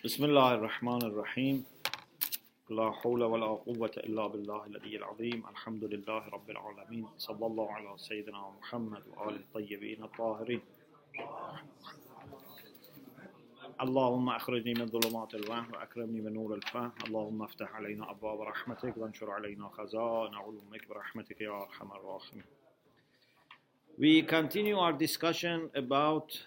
بسم الله الرحمن الرحيم لا حول ولا قوة إلا بالله العلي العظيم الحمد لله رب العالمين صلى الله على سيدنا محمد وآل الطيبين الطاهرين اللهم أخرجني من ظلمات الوهم وأكرمني من نور الفهم اللهم افتح علينا أبواب رحمتك وانشر علينا خزائن علومك برحمتك يا أرحم الراحمين. We continue our discussion about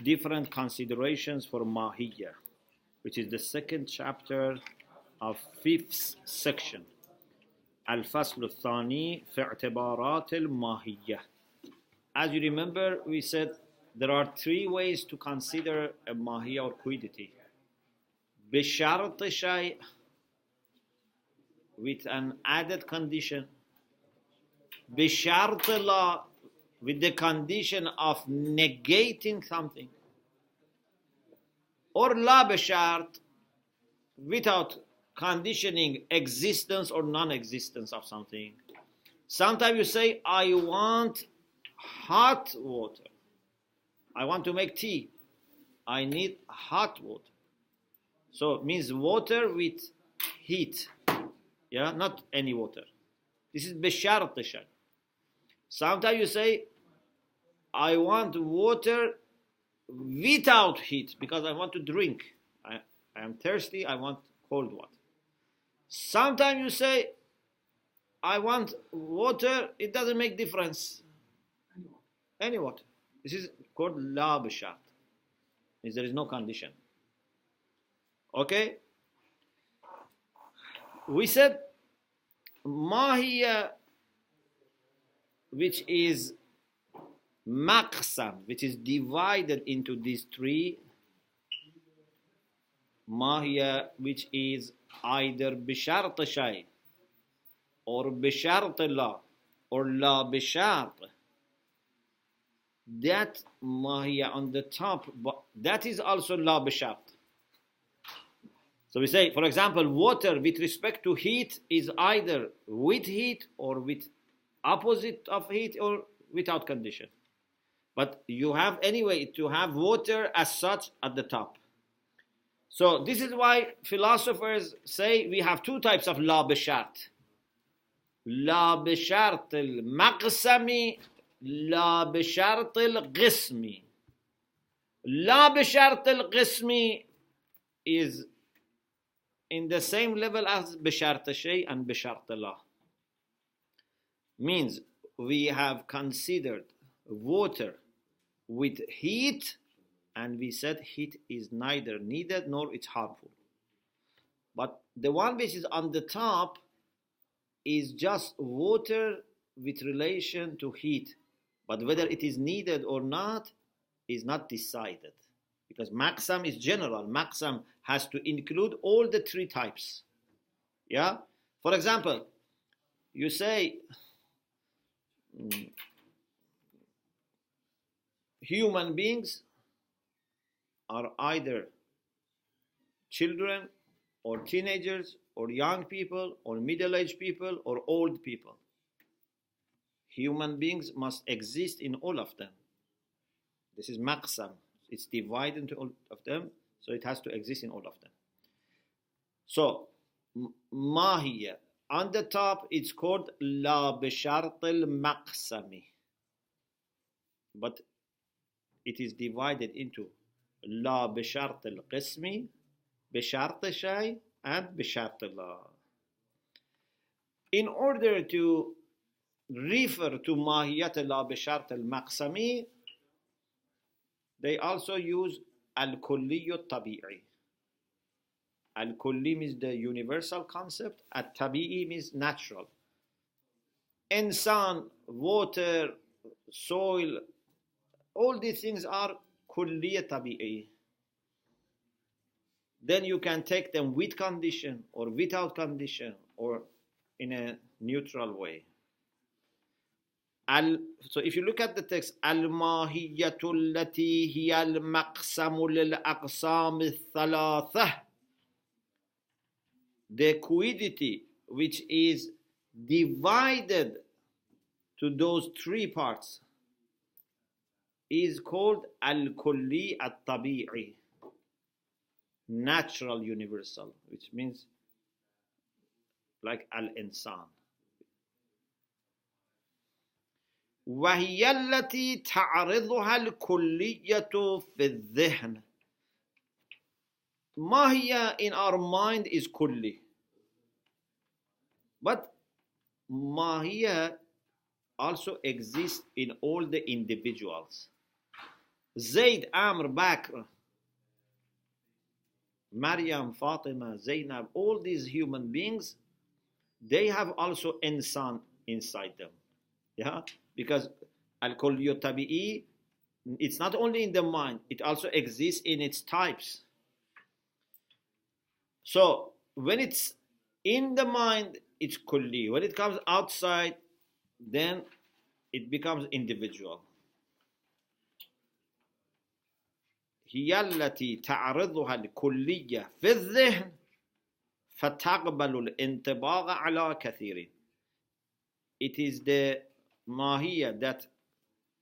different considerations for Mahiyya, which is the second chapter of fifth section. Al-Fasl al-Thani fi i'tibarat al-Mahiyya. As you remember, we said there are three ways to consider a Mahiyya or quiddity. Bishart shay, with an added condition. Bishart la, with the condition of negating something. Or la bishart, without conditioning existence or non-existence of something. Sometimes you say, I want hot water. I want to make tea. I need hot water. So it means water with heat. Yeah, not any water. This is bishart shay. Sometimes you say, I want water without heat because I want to drink. I am thirsty, I want cold water. Sometimes you say, I want water, it doesn't make difference. Any water. This is called la bishart. Means there is no condition. Okay? We said, Mahiyya, which is maqsam, which is divided into these three. Mahiyya, which is either bishart shay, or bishart la, or la bishart. That Mahiyya on the top, that is also la bishart. So we say, for example, water with respect to heat is either with heat or with opposite of heat or without condition. But you have anyway to have water as such at the top. So this is why philosophers say we have two types of la bishart. La bishart al-maqsami, la bishart al-qismi. La bishart al-qismi is in the same level as bishart shay and bishart la. Means we have considered water with heat, and we said heat is neither needed nor it's harmful. But the one which is on the top is just water with relation to heat. But whether it is needed or not is not decided. Because maqsam is general. Maqsam has to include all the three types. Yeah? For example, you say, human beings are either children or teenagers or young people or middle-aged people or old people. Human beings must exist in all of them. This is maqsam. It's divided into all of them, so it has to exist in all of them. So, Mahiyya. On the top, it's called la bishart al-maqsami. But it is divided into la bishart al-qismi, bishart shay, and bishart la. In order to refer to Mahiyat la bishart al-maqsami, they also use al-kulli al-tabi'i. Al-kulli means the universal concept. Al-tabi'i means natural. Insan, water, soil, all these things are kulli tabi'i. Then you can take them with condition or without condition or in a neutral way. So if you look at the text, al-mahiyyatu allati hiya al-maqsamu lil-aqsam al-thalathah, the quiddity which is divided to those three parts is called al-kulli al-tabi'i. natural universal, which means like al-insan. وهي التي تعرضها الكلية في الذهن. Mahiya in our mind is kulli. But Mahiya also exists in all the individuals. Zayd, Amr, Bakr, Maryam, Fatima, Zainab, all these human beings, they have also insan inside them. Yeah? Because al-kulliyu tabi'i, it's not only in the mind, it also exists in its types. So when it's in the mind, it's kulli. When it comes outside, then it becomes individual. هي التي تعرضها الكلية في الذهن فتقبل الانطباق على كثير. It is the mahiyya that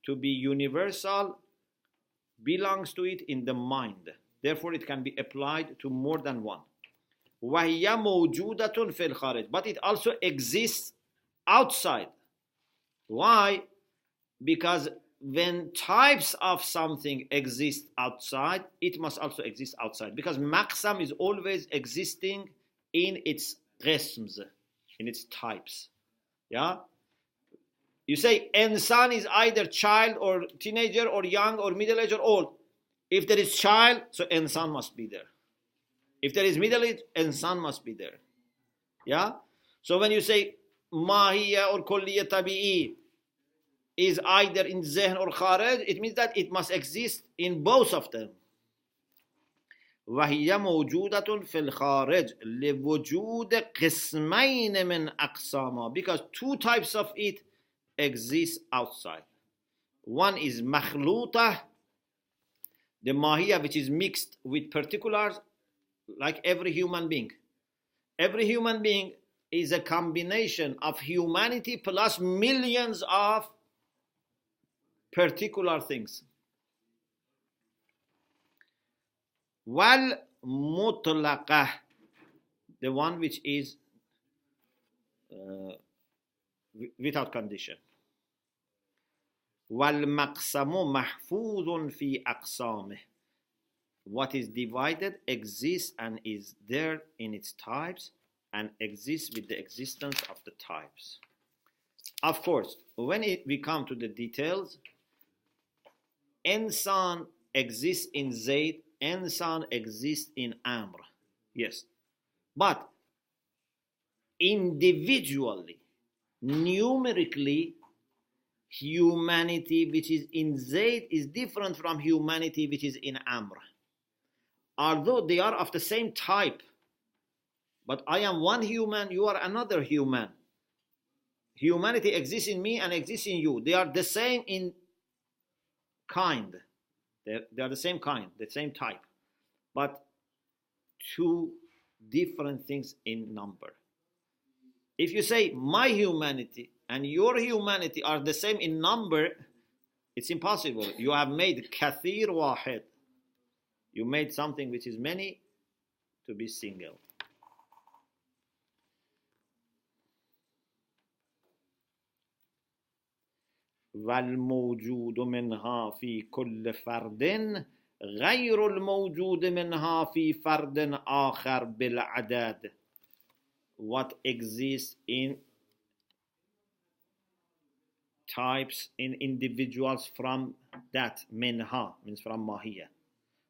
to be universal belongs to it in the mind. Therefore it can be applied to more than one. وهي موجودة في الخارج. But it also exists outside. Why? Because when types of something exist outside, it must also exist outside. Because maqsam is always existing in its qisms, in its types. Yeah? You say insan is either child or teenager or young or middle-aged or old. If there is child, so insan must be there. If there is middle-aged, insan must be there. Yeah? So when you say mahiya or kulliya tabi'i is either in zehn or kharaj, it means that it must exist in both of them. وهي موجودة في الخارج لوجود قسمين من أقسامها, because two types of it exist outside. One is makhluta, the mahiyya which is mixed with particulars, like every human being. Every human being is a combination of humanity plus millions of particular things. Wal mutlaqah, the one which is without condition. Wal maqsamu mahfuzun fi aqsamih. What is divided exists and is there in its types and exists with the existence of the types. Of course, when we come to the details, insan exists in Zayd, insan exists in Amr. Yes. But individually, numerically, humanity which is in Zayd is different from humanity which is in Amr. Although they are of the same type, but I am one human, you are another human. Humanity exists in me and exists in you. They are the same in kind. They are the same kind, the same type. But two different things in number. If you say my humanity and your humanity are the same in number, it's impossible. You have made kathir wahid. You made something which is many to be single. والموجود منها في كل فرد غير الموجود منها في فرد آخر بالعدد. What exists in types, in individuals from that minha, means from mahiyya.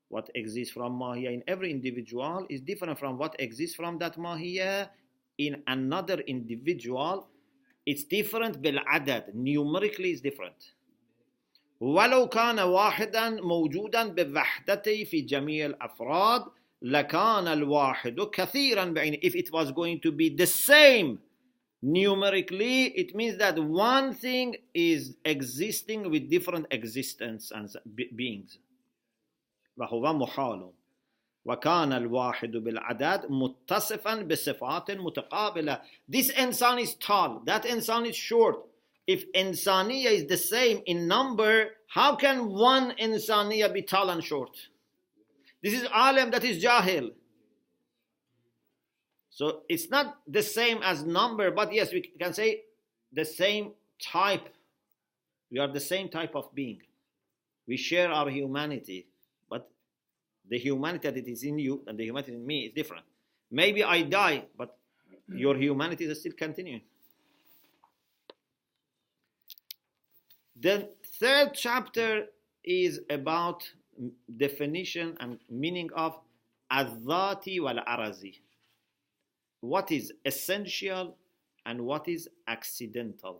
What exists from mahiyya in every individual is different from what exists from that mahiyya in another individual. It's different بالعدد, numerically it's different. ولو كان واحدا موجودا بوحدته في جميع الأفراد لكان الواحد كثيرا بعينه. If it was going to be the same numerically, it means that one thing is existing with different existence and beings. وهو محال. وكان الواحد بالعدد متصفا بصفات متقابلة. This insan is tall, that insan is short. If insaniya is the same in number, how can one insaniya be tall and short? This is alim, that is jahil. So it's not the same as number, but yes, we can say the same type. We are the same type of being. We share our humanity, but the humanity that is in you and the humanity in me is different. Maybe I die, but your humanity is still continuing. The third chapter is about definition and meaning of al-dhati wal-arazi. What is essential and what is accidental.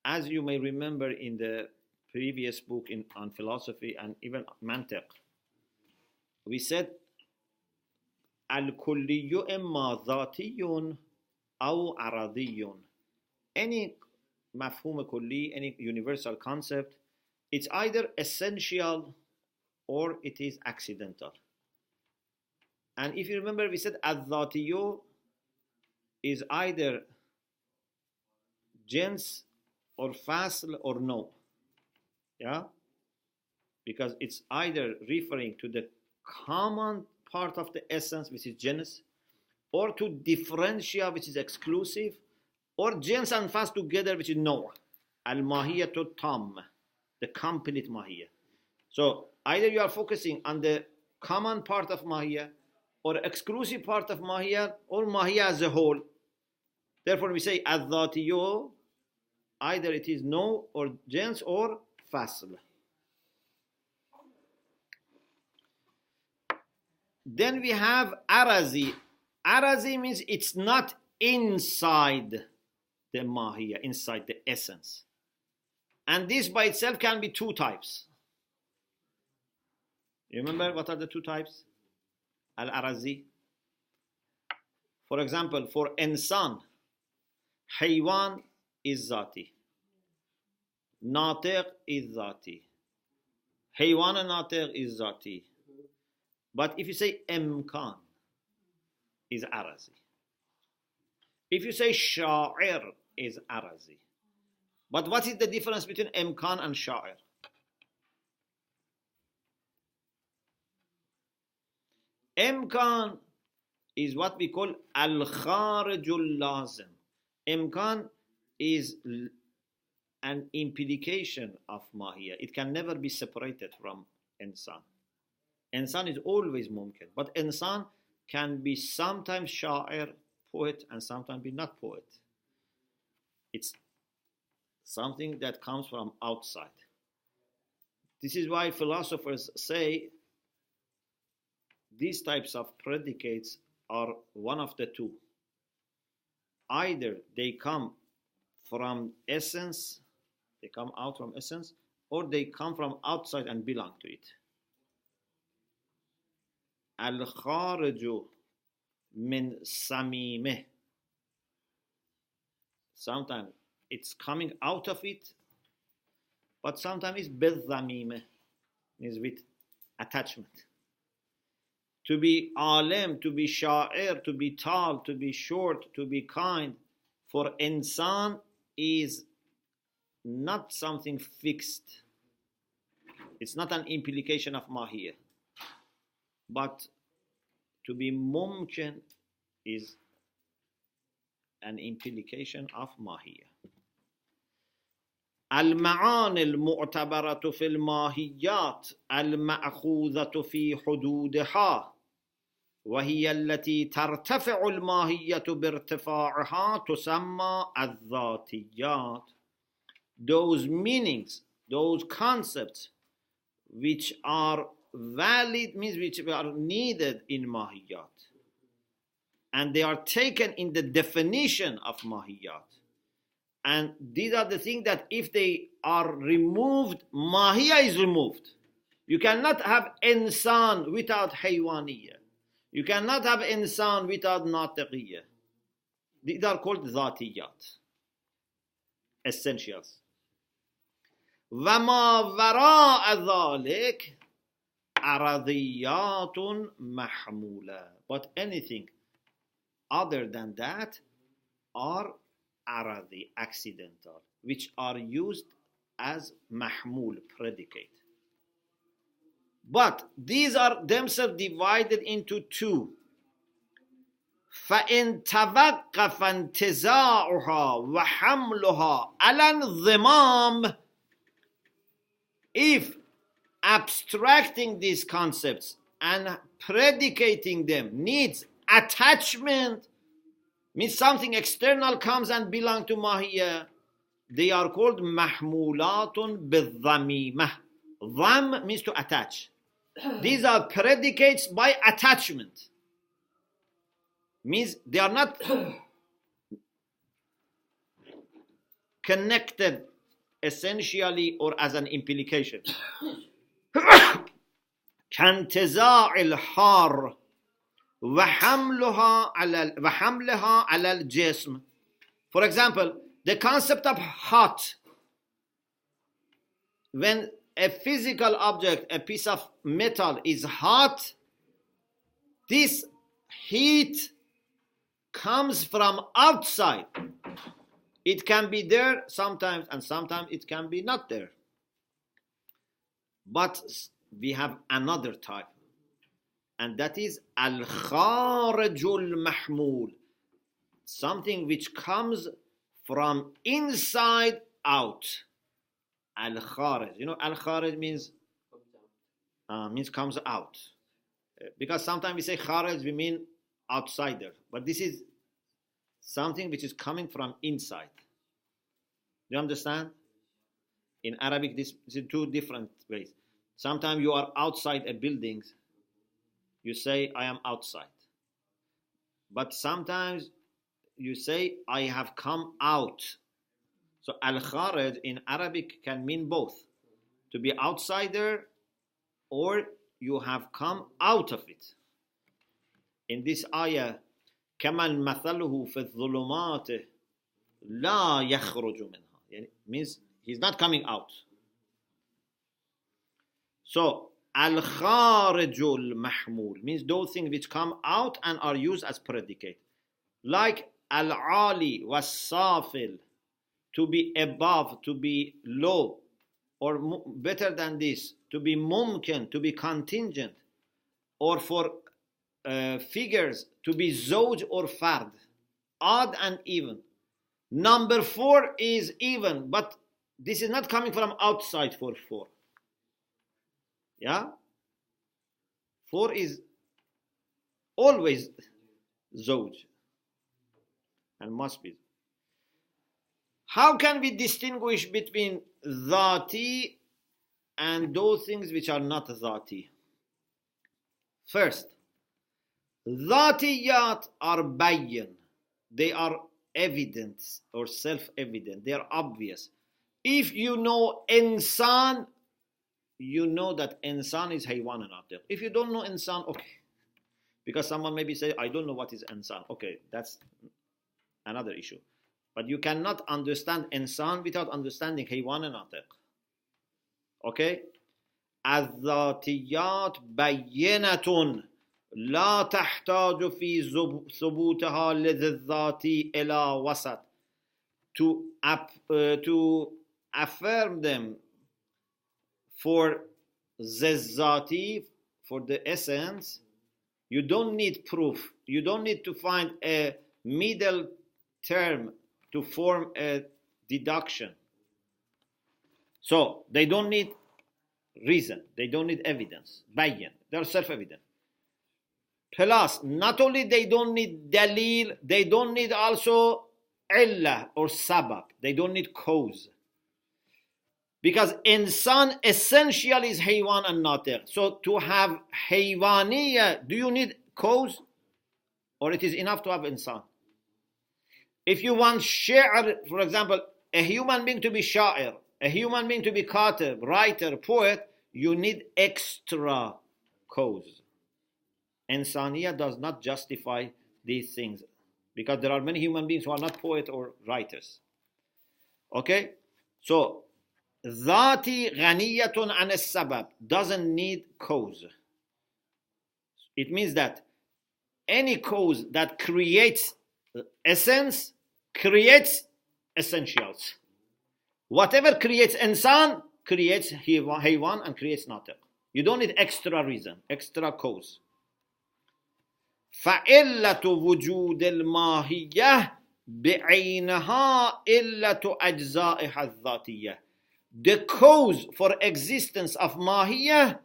As you may remember in the previous book on philosophy and even mantiq, we said al-kulliyu imma dhatiyun aw aradiyun. Any mafhum kulli, any universal concept, it's either essential or it is accidental. And if you remember, we said al-dhatiyu is either jins or fasl or no. Yeah? Because it's either referring to the common part of the essence, which is jins, or to differentia, which is exclusive, or jins and fasl together, which is no. Al-mahiyatu tam, the complete mahiyya. So either you are focusing on the common part of mahiyya, or exclusive part of mahiyya, or mahiyya as a whole. Therefore we say al-dhatiyu, either it is no or jins or fasl. Then we have arazi. Arazi means it's not inside the mahiyya, inside the essence. And this by itself can be two types. You remember what are the two types? Al-arazi. For example, for insan, haywan is zati. Natiq is zati. Haywan and natiq is zati. But if you say imkan, is arazi. If you say sha'ir, is arazi. But what is the difference between imkan and sha'ir? Imkan is what we call al-kharijul lazim. Imkan is an implication of mahiyya. It can never be separated from insan. Insan is always mumkin, but insan can be sometimes sha'ir, poet, and sometimes be not poet. It's something that comes from outside. This is why philosophers say these types of predicates are one of the two. Either they come from essence, they come out from essence, or they come from outside and belong to it. Al-khariju min samimeh. Sometimes it's coming out of it, but sometimes it's bil-zamimeh, means with attachment. To be alim, to be sha'ir, to be tall, to be short, to be kind, for insan is not something fixed. It's not an implication of mahiyya. But to be mumkin is an implication of mahiyya. المعاني المعتبرة في الماهيات المأخوذة في حدودها وهي التي ترتفع الماهية بارتفاعها تسمى الذاتيات. Those meanings, those concepts which are valid, means which are needed in mahiyat, and they are taken in the definition of mahiyat. And these are the things that if they are removed, mahiyya is removed. You cannot have insan without haywaniyya. You cannot have insan without natiqiyya. These are called zatiyat, essentials. وَمَا وَرَاءَ ذَلِكَ عَرَضِيَّاتٌ مَحْمُولَةٌ. But anything other than that are aradi, accidental, which are used as mahmul, predicate. But these are themselves divided into two. فإن توقف انتزاعها وحملها على الانضمام, if abstracting these concepts and predicating them needs attachment, means something external comes and belong to mahiyya, they are called mahmulatun bidhamimah. Dham means to attach. These are predicates by attachment. Means they are not connected essentially or as an implication. كانتزاع الحار وحملها على الجسم. For example, the concept of hot. When a physical object, a piece of metal is hot, this heat comes from outside. It can be there sometimes, and sometimes it can be not there. But we have another type, and that is al-kharijul mahmul, something which comes from inside out. Al-kharij, al-kharij means comes out, because sometimes we say kharij, we mean outsider, but this is something which is coming from inside. Do you understand? In Arabic, this is in two different ways. Sometimes you are outside a building, you say, I am outside. But sometimes you say, I have come out. So al-kharij in Arabic can mean both. To be outsider, or you have come out of it. In this ayah, كَمَنْ مَثَلُهُ فِي الظُّلُمَاتِ لَا يَخْرُجُ مِنْهَا, means he's not coming out. So al-kharijul mahmul means those things which come out and are used as predicate. Like al-ali was-safil, to be above, to be low, or better than this, to be mumkin, to be contingent, or for figures to be zoj or fard, odd and even. Number 4 is even, but this is not coming from outside for 4. Yeah? 4 is always zoj and must be. How can we distinguish between dhati and those things which are not dhati? First, dhatiyat are bayyan. They are evident or self-evident. They are obvious. If you know insan, you know that insan is haywan and atiq. If you don't know insan, okay. Because someone maybe say, I don't know what is insan. Okay, that's another issue. But you cannot understand insan without understanding haywan and atiq. Okay? الذاتيات بينة لا تحتاج في ثبوتها للذات إلى وسط. To affirm them for zati, for the essence, you don't need proof. You don't need to find a middle term to form a deduction. So they don't need reason. They don't need evidence. Bayan. They are self-evident. Plus, not only they don't need dalil, they don't need also illah or sabab. They don't need cause. Because insan essential is haywan and natiq. So to have haywaniya, do you need cause? Or it is enough to have insan? If you want sha'ir, for example, a human being to be sha'ir, a human being to be katib, writer, poet, you need extra cause. Insaniya does not justify these things, because there are many human beings who are not poets or writers. Okay? So, dhati ghaniyatun an as-sabab doesn't need cause. It means that any cause that creates essence creates essentials. Whatever creates insan creates haywan and creates natiq. You don't need extra reason, extra cause. فعلة وجود الماهية بعينها علة أجزائها الذاتية. The cause for existence of mahiyah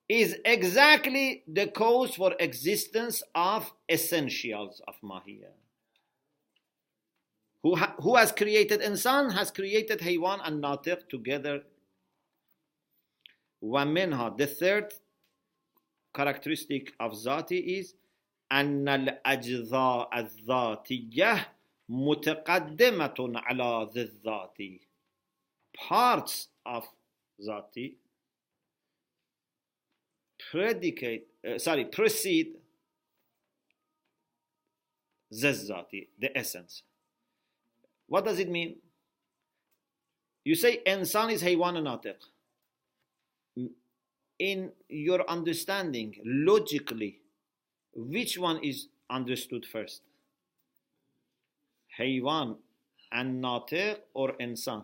is exactly the cause for existence of essentials of mahiyah. Who has created insan? Has created haywan and natiq together. ومنها, the third characteristic of zati is أن الأجزاء الذاتية متقدمة على ذي الذات. Parts of zati precede zati, the essence. What does it mean? You say insan is haywan and natiq. In your understanding, logically, which one is understood first? Haywan and natiq or insan?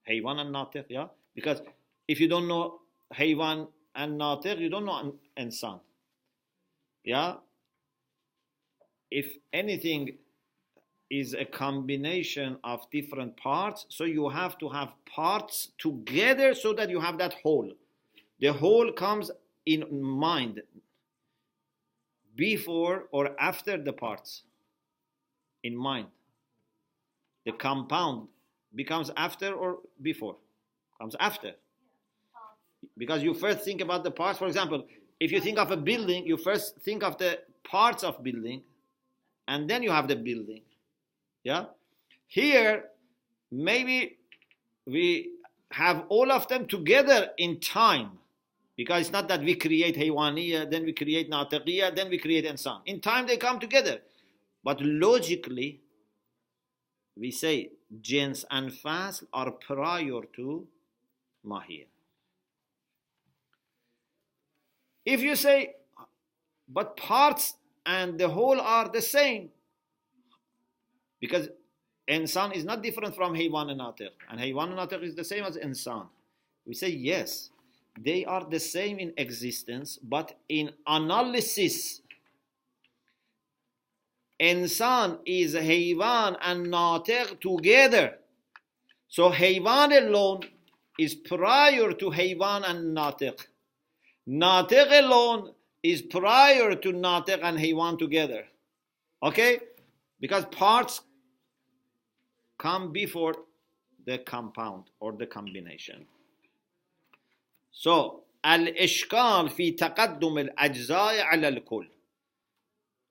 Haywan and natiq, yeah? Because if you don't know haywan and natiq, you don't know insan. Yeah? If anything is a combination of different parts, so you have to have parts together so that you have that whole. The whole comes in mind before or after the parts. In mind. The compound becomes after or before? Comes after. Because you first think about the parts. For example, if you think of a building, you first think of the parts of building, and then you have the building. Yeah? Here, maybe we have all of them together in time. Because it's not that we create haywaniyah, then we create natiqiyah, then we create insan. In time they come together. But logically, we say jins and fasl are prior to mahiyah. If you say, but parts and the whole are the same, because insan is not different from haywan and natiq, and haywan and natiq is the same as insan. We say yes, they are the same in existence, but in analysis, insan is haywan and natiq together. So haywan alone is prior to haywan and natiq. Natiq alone is prior to natiq and haywan together. Okay? Because parts come before the compound or the combination. So, al-ishkal fi taqaddum al-ajza'i ala al-kull.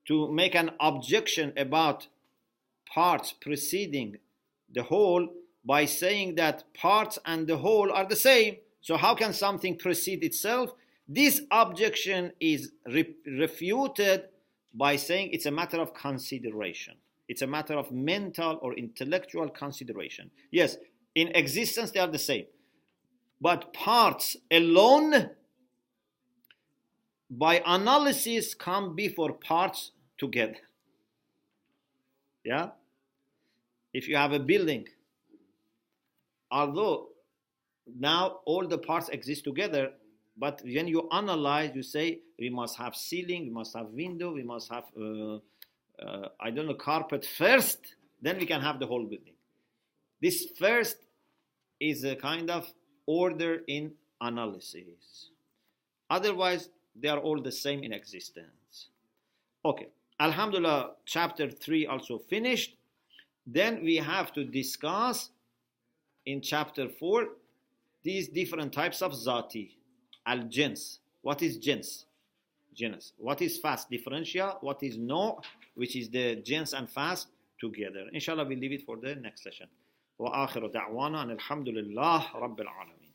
To make an objection about parts preceding the whole by saying that parts and the whole are the same. So how can something precede itself? This objection is refuted by saying it's a matter of consideration. It's a matter of mental or intellectual consideration. Yes, in existence they are the same. But parts alone, by analysis, come before parts together. Yeah? If you have a building, although now all the parts exist together, but when you analyze, you say, we must have ceiling, we must have window, we must have, carpet first, then we can have the whole building. This first is a kind of order in analysis. Otherwise, they are all the same in existence. Okay. Alhamdulillah, chapter 3 also finished. Then we have to discuss in chapter 4 these different types of zati. Al-jins. What is jins? Jins. What is fast differential? What is no? Which is the jins and fast together. Inshallah, we'll leave it for the next session. وآخر دعوانا أن الحمد لله رب العالمين.